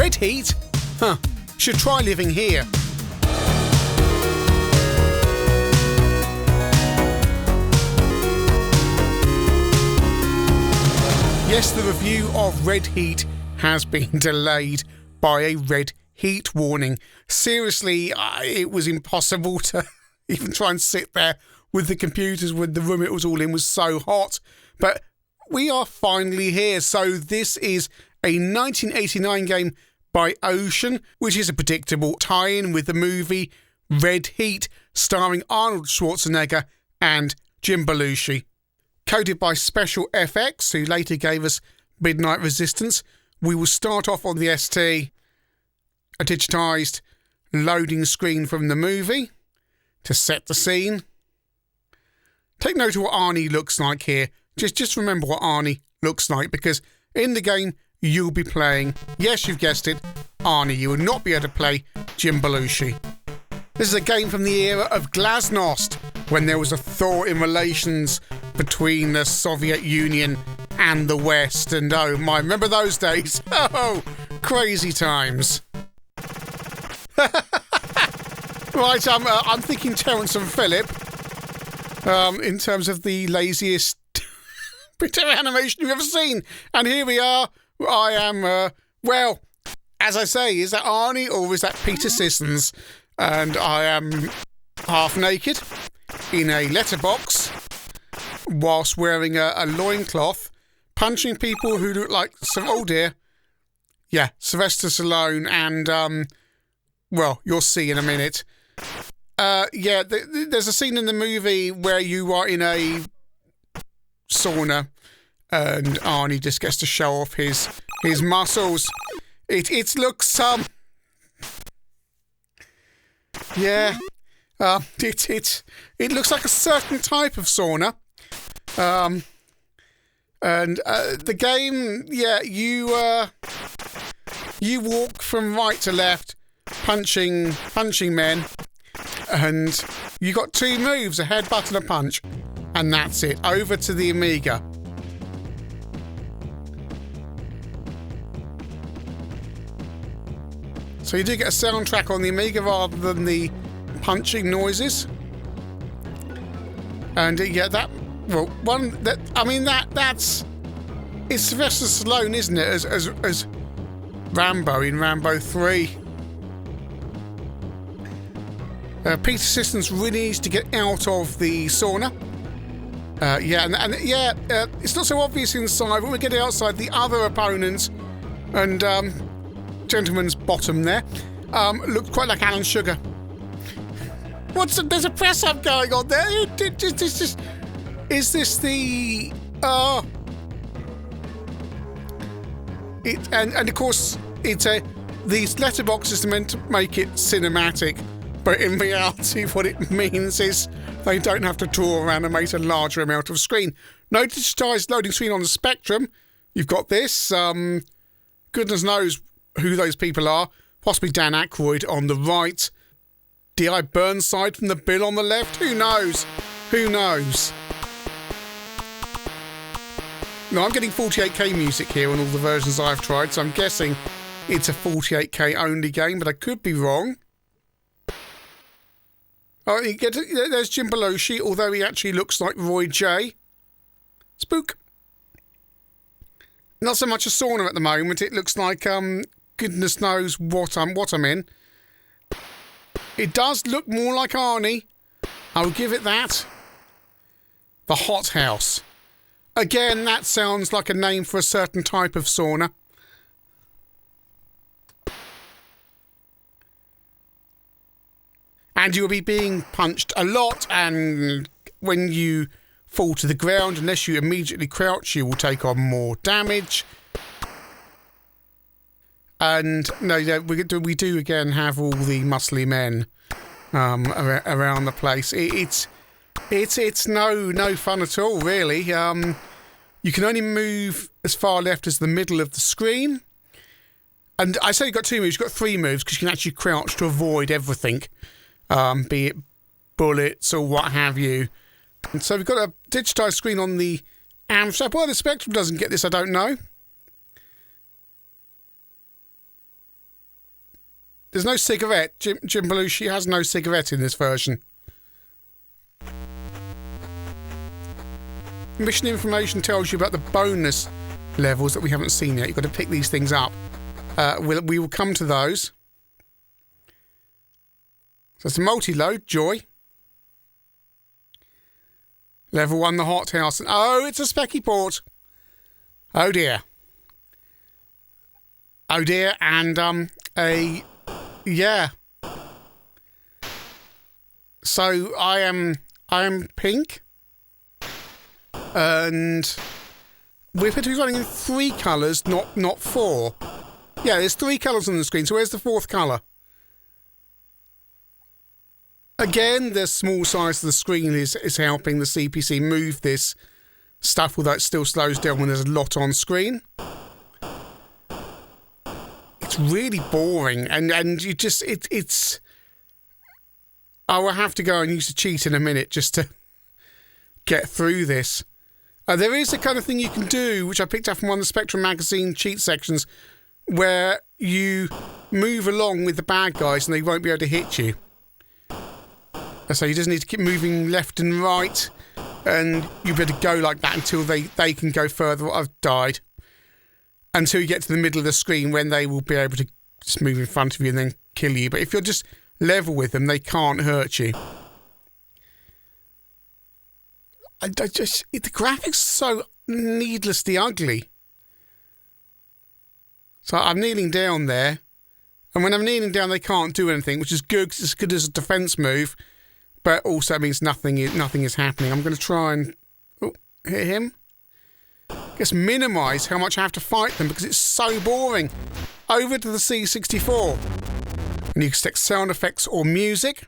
Red heat? Huh. Should try living here. Yes, the review of Red Heat has been delayed by a red heat warning. Seriously, it was impossible to even try and sit there with the computers when the room it was all in was so hot. But we are finally here. So this is a 1989 game by Ocean, which is a predictable tie-in with the movie Red Heat, starring Arnold Schwarzenegger and Jim Belushi. Coded by Special FX, who later gave us Midnight Resistance. We will start off on the ST, a digitised loading screen from the movie to set the scene. Take note of what Arnie looks like here. Just remember what Arnie looks like, because in the game you'll be playing, yes, you've guessed it, Arnie. You will not be able to play Jim Belushi. This is a game from the era of glasnost, when there was a thaw in relations between the Soviet Union and the West. And oh my, remember those days? Oh, crazy times. Right, I'm thinking Terence and Phillip in terms of the laziest bit of animation you've ever seen. And here we are. I am, well, as I say, is that Arnie or is that Peter Sissons? And I am half naked in a letterbox whilst wearing a loincloth, punching people who look like some, oh dear, yeah, Sylvester Stallone and, well, you'll see in a minute. Yeah, there's a scene in the movie where you are in a sauna and Arnie just gets to show off his muscles. It looks, yeah, it looks like a certain type of sauna. And the game, yeah, you walk from right to left, punching men, and you got two moves, a headbutt and a punch, and that's it. Over to the Amiga. So you do get a soundtrack on the Amiga rather than the punching noises. And yeah, that's it's Sylvester Stallone, isn't it? As Rambo in Rambo 3. Peter Sissons really needs to get out of the sauna. It's not so obvious inside, but we're getting outside. The other opponents and gentleman's bottom there looked quite like Alan Sugar. There's a press up going on there. Is this the and of course it's these letterboxes are meant to make it cinematic, but in reality what it means is they don't have to draw or animate a larger amount of screen. No digitised loading screen on the Spectrum. You've got this. Goodness knows who those people are. Possibly Dan Aykroyd on the right. D.I. Burnside from the bill on the left. Who knows? Who knows? No, I'm getting 48k music here on all the versions I've tried, so I'm guessing it's a 48k only game, but I could be wrong. Oh, there's Jim Belushi, although he actually looks like Roy J. Spook. Not so much a sauna at the moment. It looks like goodness knows what I'm in. It does look more like Arnie. I'll give it that. The Hot House. Again, that sounds like a name for a certain type of sauna. And you'll be being punched a lot, and when you fall to the ground, unless you immediately crouch, you will take on more damage. And no, we do again have all the muscly men around the place. It's no fun at all, really. You can only move as far left as the middle of the screen. And I say you've got two moves, you've got three moves, because you can actually crouch to avoid everything, be it bullets or what have you. And so we've got a digitised screen on the Amstrad. Why the Spectrum doesn't get this, I don't know. There's no cigarette. Jim Belushi has no cigarette in this version. Mission information tells you about the bonus levels that we haven't seen yet. You've got to pick these things up. We will come to those. So it's a multi-load, joy. Level 1, the hot house. And, oh, it's a specky port. Oh dear. Oh dear, and yeah. So I am pink. And we're going to be running in 3 colours, not 4. Yeah, there's 3 colours on the screen, so where's the 4th colour? Again, the small size of the screen is helping the CPC move this stuff, although it still slows down when there's a lot on screen. It's really boring, and you just, it's... I will have to go and use a cheat in a minute just to get through this. There is a kind of thing you can do, which I picked up from one of the Spectrum magazine cheat sections, where you move along with the bad guys and they won't be able to hit you. So you just need to keep moving left and right, and you better go like that until they can go further. I've died. Until you get to the middle of the screen, when they will be able to just move in front of you and then kill you. But if you're just level with them, they can't hurt you. The graphics are so needlessly ugly. So I'm kneeling down there, and when I'm kneeling down, they can't do anything, which is good, 'cause it's good as a defense move, but also means nothing is happening. I'm going to try and hit him. Just minimise how much I have to fight them because it's so boring. Over to the C64, and you can stick sound effects or music.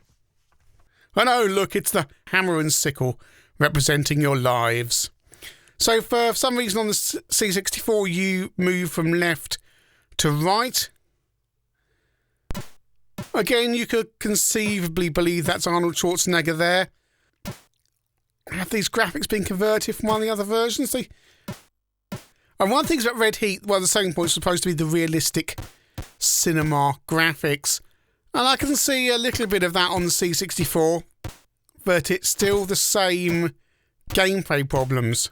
And oh look, it's the hammer and sickle representing your lives. So for some reason on the C64 you move from left to right. Again, you could conceivably believe that's Arnold Schwarzenegger there. Have these graphics been converted from one of the other versions? And one of the things about Red Heat, well, the selling point is supposed to be the realistic cinema graphics. And I can see a little bit of that on the C64. But it's still the same gameplay problems.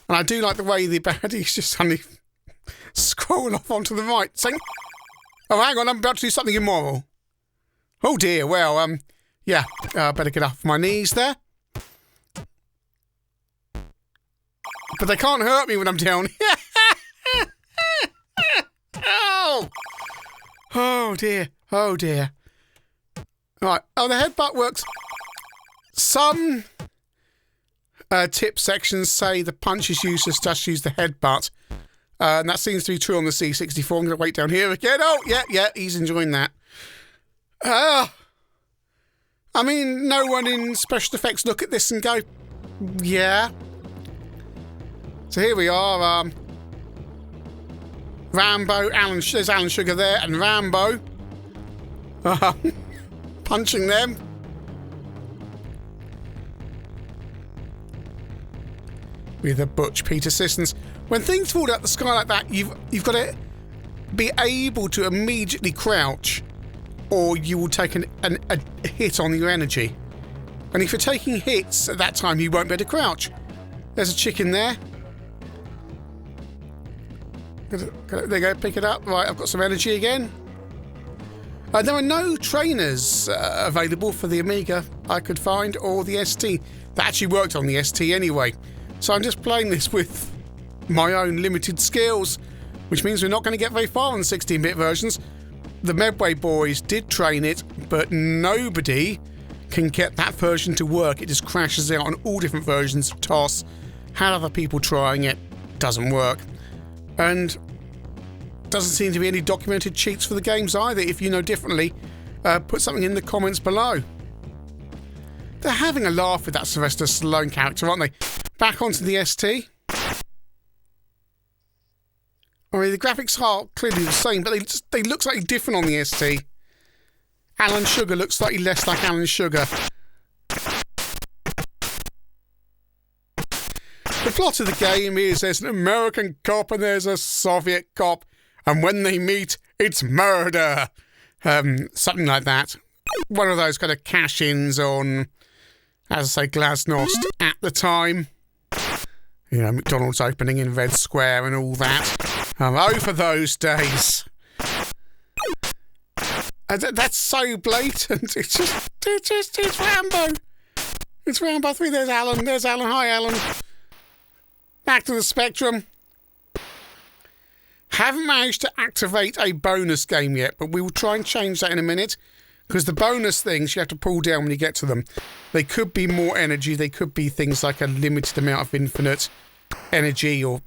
And I do like the way the baddies just suddenly scroll off onto the right, saying, oh, hang on, I'm about to do something immoral. Oh dear, well, yeah, better get off my knees there. But they can't hurt me when I'm down. Oh! Oh dear, oh dear. Right, oh, the headbutt works. Some tip sections say the punch is useless, just use the headbutt. And that seems to be true on the C64. I'm going to wait down here again. Oh, yeah, he's enjoying that. I mean, no one in special effects look at this and go, yeah. So here we are. Rambo, there's Alan Sugar there, and Rambo. Punching them. With a Butch Pete assistance. When things fall out the sky like that, you've got to be able to immediately crouch, or you will take a hit on your energy. And if you're taking hits at that time, you won't be able to crouch. There's a chicken there. There you go, pick it up. Right, I've got some energy again. There are no trainers available for the Amiga I could find, or the ST. That actually worked on the ST anyway. So I'm just playing this with my own limited skills, which means we're not going to get very far on the 16-bit versions. The Medway boys did train it, but nobody can get that version to work. It just crashes out on all different versions of TOS. Had other people trying it, doesn't work. And doesn't seem to be any documented cheats for the games either. If you know differently, put something in the comments below. They're having a laugh with that Sylvester Stallone character, aren't they? Back onto the ST. I mean, the graphics are clearly the same, but they look slightly different on the ST. Alan Sugar looks slightly less like Alan Sugar. The plot of the game is there's an American cop and there's a Soviet cop, and when they meet, it's murder. Something like that. One of those kind of cash-ins on, as I say, Glasnost at the time. You know, McDonald's opening in Red Square and all that. Oh, for those days. That's so blatant. It's Rambo. It's Rambo 3. There's Alan. There's Alan. Hi, Alan. Back to the Spectrum. Haven't managed to activate a bonus game yet, but we will try and change that in a minute. Because the bonus things you have to pull down when you get to them. They could be more energy. They could be things like a limited amount of infinite energy or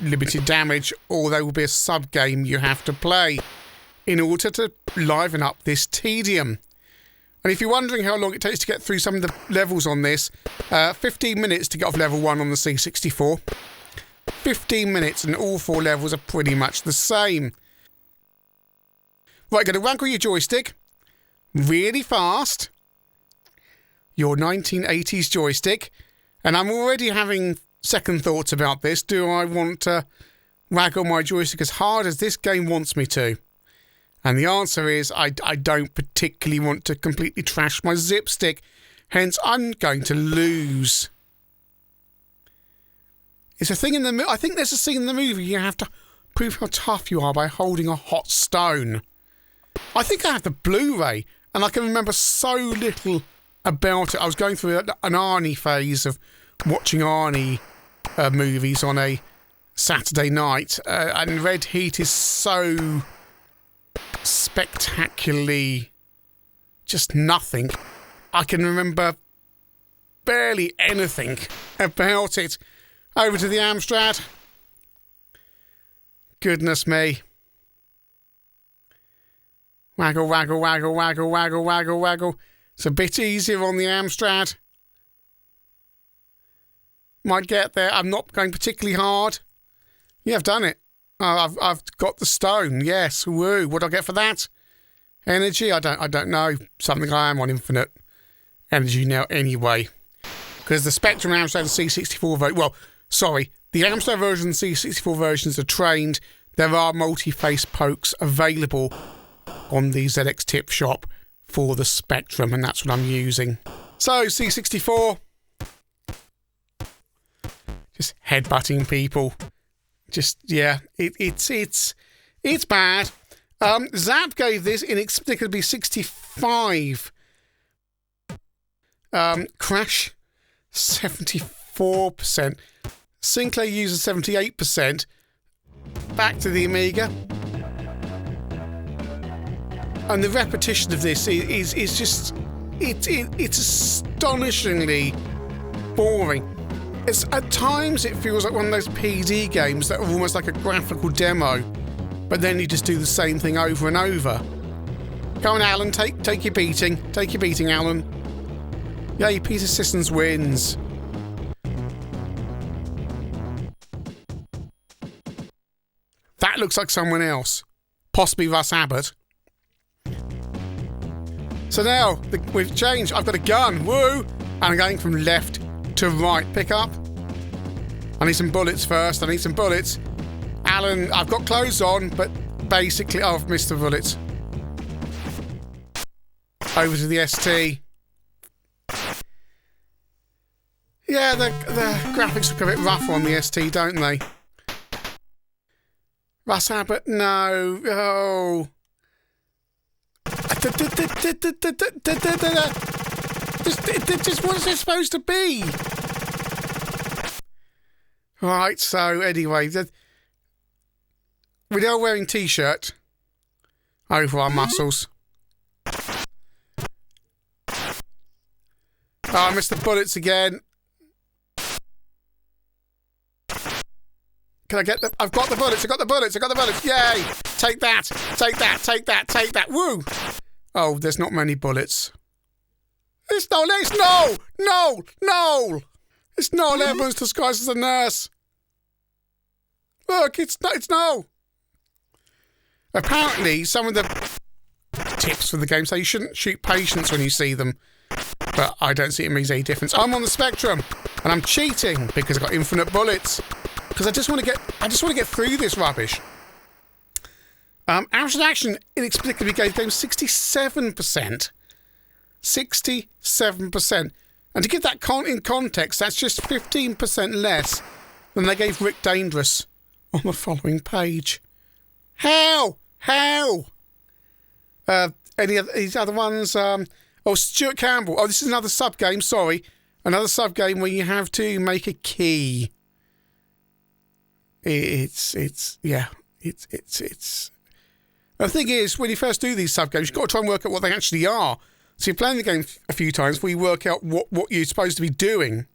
limited damage. Or there will be a sub-game you have to play in order to liven up this tedium. And if you're wondering how long it takes to get through some of the levels on this, 15 minutes to get off level 1 on the C64. 15 minutes and all 4 levels are pretty much the same. Right, going to wrangle your joystick really fast. Your 1980s joystick. And I'm already having second thoughts about this. Do I want to waggle my joystick as hard as this game wants me to? And the answer is I don't particularly want to completely trash my zip stick. Hence, I'm going to lose. It's a thing in the... I think there's a scene in the movie you have to prove how tough you are by holding a hot stone. I think I have the Blu-ray, and I can remember so little about it. I was going through an Arnie phase of watching Arnie movies on a Saturday night, and Red Heat is so spectacularly just nothing. I can remember barely anything about it. Over to the Amstrad. Goodness me. Waggle, waggle, waggle, waggle, waggle, waggle, waggle. It's a bit easier on the Amstrad. Might get there. I'm not going particularly hard. Yeah, I've done it. I've got the stone. Yes. Woo. What do I get for that? Energy? I don't know. Something I am on infinite energy now anyway. Because the Spectrum Amstrad and C64 version... Well, sorry. The Amstrad version and C64 versions are trained. There are multi-face pokes available on the ZX Tip Shop for the Spectrum, and that's what I'm using. So, C64. Just headbutting people. Just, yeah, it's bad. Zap gave this inexplicably 65. Crash, 74%. Sinclair uses 78%. Back to the Amiga. And the repetition of this is just... It's astonishingly boring. At times it feels like one of those PD games that are almost like a graphical demo, but then you just do the same thing over and over. Go on, Alan, take your beating. Take your beating, Alan. Yay, Peter Sissons wins. That looks like someone else. Possibly Russ Abbott. So now, we've changed. I've got a gun. Woo! And I'm going from left to right. Pick up. I need some bullets first. I need some bullets. Alan, I've got clothes on, but basically I've missed the bullets. Over to the ST. Yeah, the graphics look a bit rough on the ST, don't they? Russ Abbott, no. Oh. Just what is it supposed to be? Right, so anyway, we're now wearing t-shirt over our muscles. Oh, I missed the bullets again. Can I get the... I've got the bullets, I got the bullets, I got the bullets. Yay! Take that, take that, take that, take that. Woo! Oh, there's not many bullets. It's Noel, it's no! No! No! It's Noel Evans disguised as a nurse. Look, it's no. Apparently, some of the tips for the game say you shouldn't shoot patients when you see them. But I don't see it makes any difference. I'm on the Spectrum, and I'm cheating because I've got infinite bullets. Because I just want to get through this rubbish. Amstrad Action inexplicably gave the game 67%. 67%. And to give that in context, that's just 15% less than they gave Rick Dangerous on the following page. How? Any of these other ones? Stuart Campbell. Oh, this is another sub-game, sorry. Another sub-game where you have to make a key. It's. The thing is, when you first do these sub-games, you've got to try and work out what they actually are. So you're playing the game a few times where you work out what you're supposed to be doing.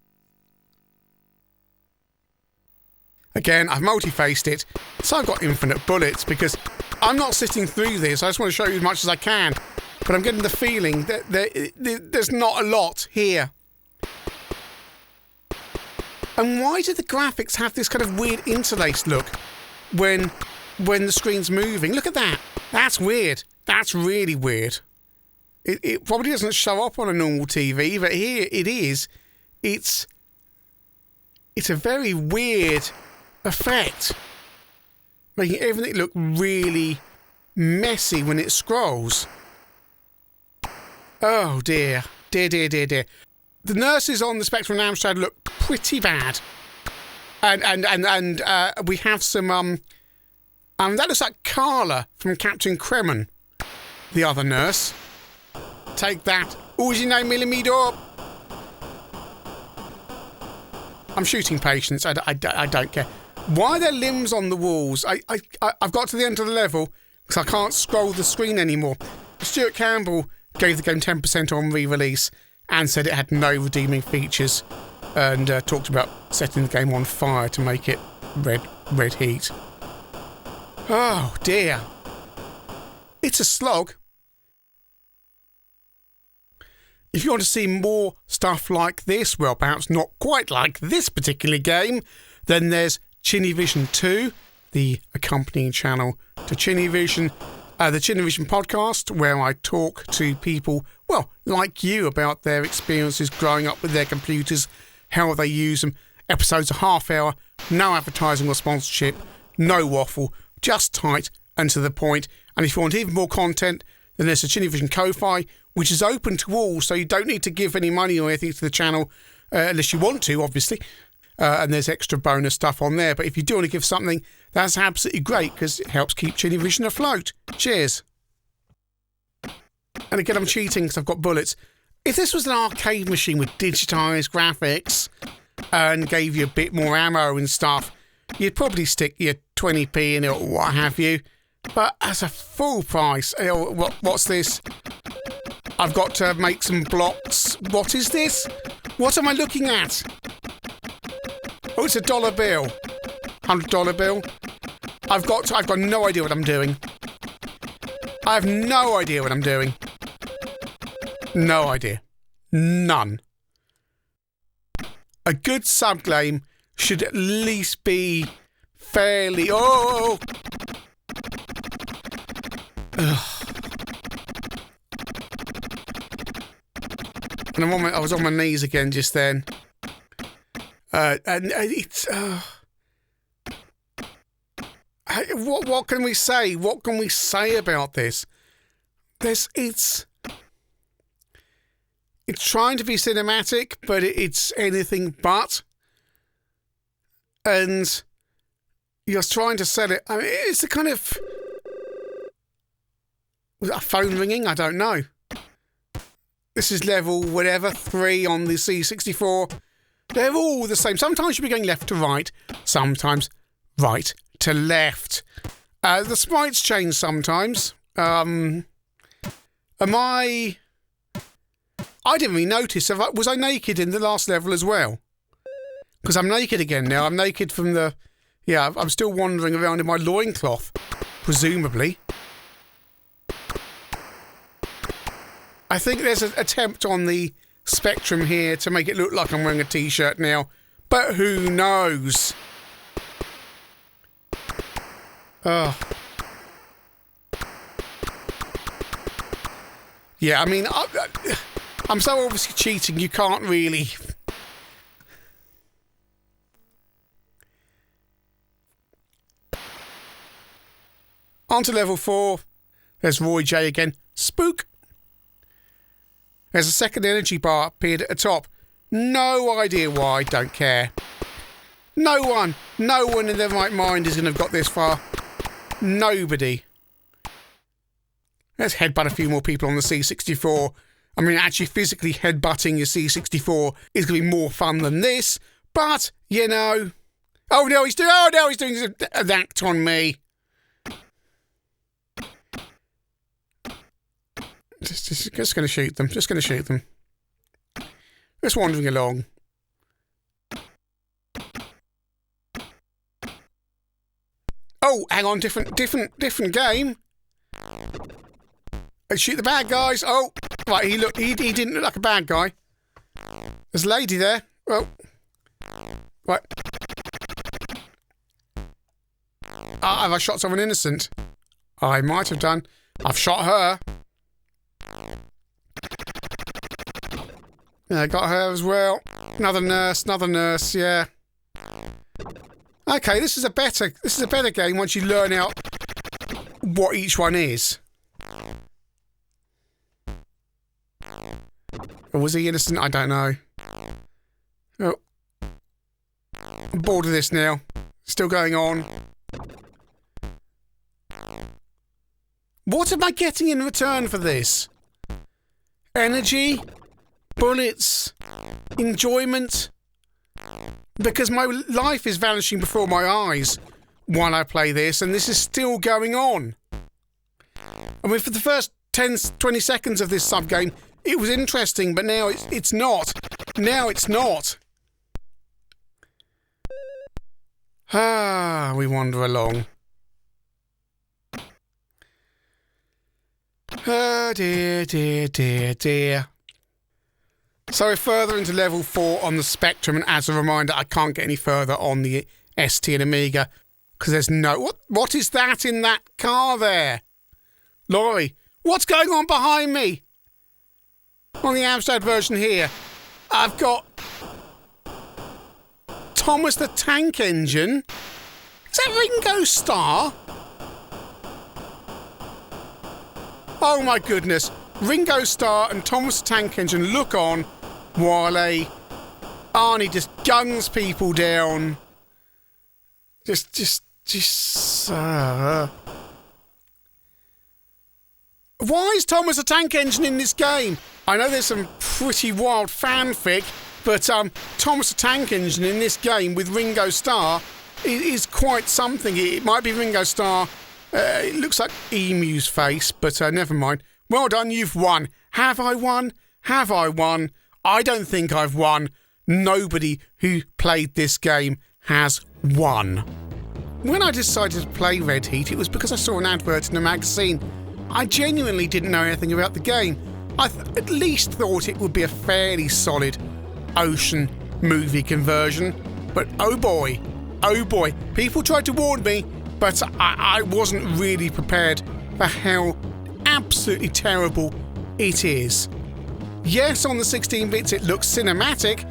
Again, I've multi-faced it, so I've got infinite bullets because I'm not sitting through this. I just want to show you as much as I can. But I'm getting the feeling that there's not a lot here. And why do the graphics have this kind of weird interlaced look when the screen's moving? Look at that. That's weird. That's really weird. It probably doesn't show up on a normal TV, but here it is. It's a very weird effect, making everything look really messy when it scrolls. Oh dear. Dear. The nurses on the Spectrum and Amstrad look pretty bad. And we have some that looks like Carla from Captain Kremen, the other nurse. Take that. Uzi 9mm. I'm shooting patients. I don't care. Why are there limbs on the walls? I've got to the end of the level because I can't scroll the screen anymore. Stuart Campbell gave the game 10% on re-release and said it had no redeeming features and talked about setting the game on fire to make it red heat. Oh dear. It's a slog. If you want to see more stuff like this, well, perhaps not quite like this particular game, then there's ChinnyVision 2, the accompanying channel to ChinnyVision, the ChinnyVision podcast, where I talk to people, well, like you, about their experiences growing up with their computers, how they use them. Episodes are half hour, no advertising or sponsorship, no waffle, just tight and to the point. And if you want even more content, then there's a ChinnyVision Ko-Fi, which is open to all, so you don't need to give any money or anything to the channel, unless you want to, obviously. And there's extra bonus stuff on there. But if you do want to give something, that's absolutely great, because it helps keep ChinnyVision afloat. Cheers. And again, I'm cheating because I've got bullets. If this was an arcade machine with digitised graphics and gave you a bit more ammo and stuff, you'd probably stick your 20p in it or what have you. But as a full price, what's this? I've got to make some blocks. What is this? What am I looking at? Oh, it's a dollar bill. $100 bill. I've got no idea what I'm doing. I have no idea what I'm doing. No idea. None. A good sub-game should at least be fairly... Oh! Ugh. And I was on my knees again just then. And it's... What can we say? What can we say about this? It's trying to be cinematic, but it's anything but. And you're trying to sell it. I mean, it's the kind of... Was that a phone ringing? I don't know. This is level whatever, 3 on the C64. They're all the same. Sometimes you'll be going left to right. Sometimes right to left. The sprites change sometimes. I didn't really notice. Was I naked in the last level as well? Because I'm naked again now. I'm naked from the... Yeah, I'm still wandering around in my loincloth, presumably. I think there's an attempt on the Spectrum here to make it look like I'm wearing a t-shirt now. But who knows? Oh. Yeah, I mean, I'm so obviously cheating, you can't really... On to level 4. There's Roy J again. Spook. There's a second energy bar appeared at the top. No idea why, don't care. No one in their right mind is going to have got this far. Nobody. Let's headbutt a few more people on the C64. I mean, actually physically headbutting your C64 is going to be more fun than this. But, you know... Oh, no, he's doing an act on me. Just going to shoot them. Just going to shoot them. Just wandering along. Oh, hang on, different game. Let's shoot the bad guys. Oh, right, he didn't look like a bad guy. There's a lady there. Oh, right. Have I shot someone innocent? I might have done. I've shot her. Yeah, I got her as well. Another nurse, yeah. Okay, this is a better game once you learn out what each one is. Or was he innocent? I don't know. Oh. I'm bored of this now. Still going on. What am I getting in return for this? Energy? Bullets? Enjoyment? Because my life is vanishing before my eyes while I play this, and this is still going on. I mean, for the first 10-20 seconds of this sub-game, it was interesting, but now it's not. Now it's not. Ah, we wander along. Oh dear, dear, dear, dear. So we're further into level 4 on the Spectrum, and as a reminder, I can't get any further on the ST and Amiga because there's no... What is that in that car there? Laurie, what's going on behind me? On the Amstrad version here, I've got Thomas the Tank Engine. Is that Ringo Starr? Oh my goodness. Ringo Starr and Thomas the Tank Engine look on while Arnie just guns people down. Why is Thomas the Tank Engine in this game? I know there's some pretty wild fanfic, but Thomas the Tank Engine in this game with Ringo Starr is quite something. It might be Ringo Starr. It looks like Emu's face, but never mind. Well done, you've won. Have I won? Have I won? I don't think I've won. Nobody who played this game has won. When I decided to play Red Heat, it was because I saw an advert in a magazine. I genuinely didn't know anything about the game. I at least thought it would be a fairly solid ocean movie conversion. But oh boy, people tried to warn me, but I wasn't really prepared for how absolutely terrible it is. Yes, on the 16 bits it looks cinematic,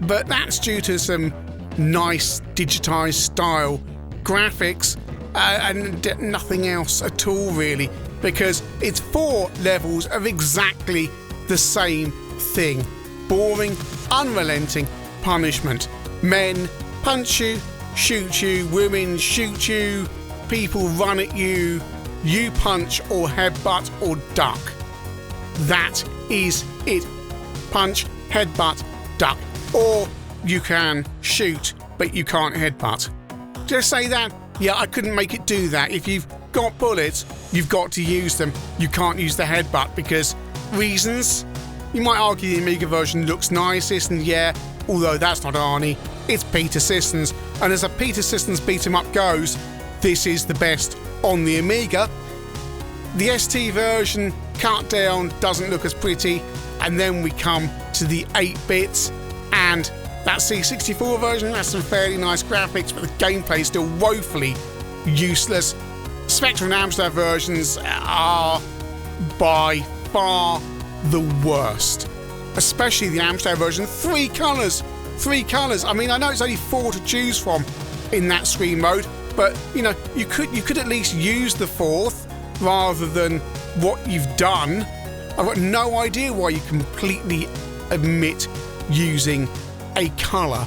but that's due to some nice digitised style graphics and nothing else at all really, because it's 4 levels of exactly the same thing. Boring, unrelenting punishment. Men punch you, shoot you, women shoot you, people run at you, you punch or headbutt or duck. That is it. Punch, headbutt, duck. Or you can shoot, but you can't headbutt. Did I say that? Yeah, I couldn't make it do that. If you've got bullets, you've got to use them. You can't use the headbutt because reasons. You might argue the Amiga version looks nicest, and yeah, although that's not Arnie, it's Peter Systems. And as a Peter Systems beat-em-up goes, this is the best on the Amiga. The ST version, cut down, doesn't look as pretty, and then we come to the 8-bits, and that C64 version has some fairly nice graphics, but the gameplay is still woefully useless. Spectrum and Amstrad versions are by far the worst, especially the Amstrad version. 3 colours. I mean, I know it's only 4 to choose from in that screen mode, but you know, you could at least use the fourth rather than what you've done. I've got no idea why you completely omit using a colour.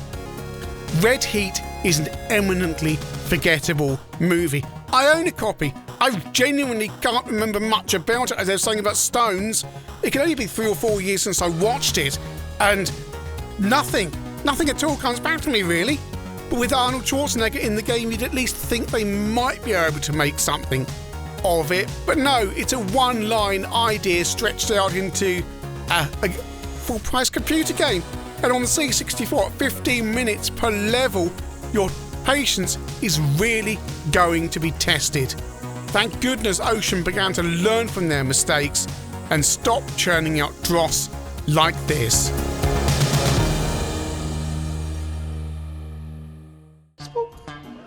Red Heat is an eminently forgettable movie. I own a copy. I genuinely can't remember much about it. As I was saying about Stones, it can only be 3 or 4 years since I watched it, and nothing at all comes back to me, really. But with Arnold Schwarzenegger in the game, you'd at least think they might be able to make something of it. But no, it's a one-line idea stretched out into a full-price computer game. And on the C64, 15 minutes per level, your patience is really going to be tested. Thank goodness Ocean began to learn from their mistakes and stop churning out dross like this.